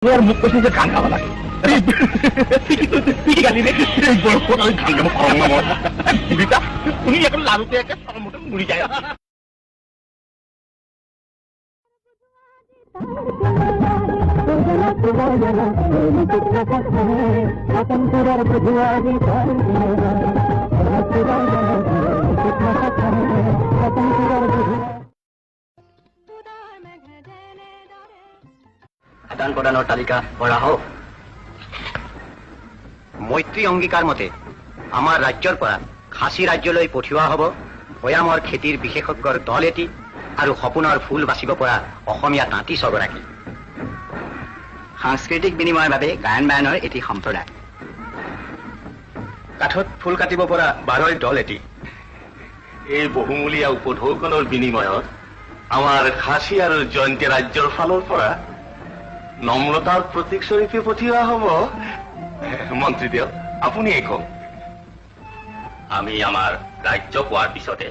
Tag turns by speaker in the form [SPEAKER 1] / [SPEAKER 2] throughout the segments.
[SPEAKER 1] তোর মুখ করছিস যে গান গাওয়া লাগে গালি রে গান গাবো তুমি এখন লালুতে একটা মোটা মুড়ি যায়
[SPEAKER 2] আদান প্ৰদানৰ তালিকা কৰা হওক মৈত্ৰী অংগীকাৰ মতে আমাৰ ৰাজ্যৰ পৰা খাচী ৰাজ্যলৈ পঠিওৱা হ'ব ভৈয়ামৰ খেতিৰ বিশেষজ্ঞৰ দল এটি আৰু সপোনৰ ফুল বাচিব পৰা অসমীয়া তাঁতী ছগৰাকী সাংস্কৃতিক বিনিময়ৰ বাবে গায়ন বায়নৰ এটি সম্প্ৰদায় কাঠত ফুল কাটিব পৰা 12 দল এটি
[SPEAKER 1] এই বহুমূলীয়া উপঢৌকনৰ বিনিময়ত আমাৰ খাচী আৰু জয়ন্তী ৰাজ্যৰ ফালৰ পৰা নম্ৰতাৰ প্ৰতীক স্বৰূপে পঠিওৱা হ'ব মন্ত্ৰীদেৱ আপুনি কওক
[SPEAKER 2] আমি আমাৰ ৰাজ্য পোৱাৰ পিছতে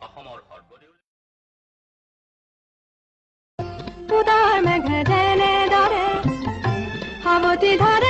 [SPEAKER 2] অসমৰ
[SPEAKER 3] মেঘ যেনে দৰে সাৱতি ধৰে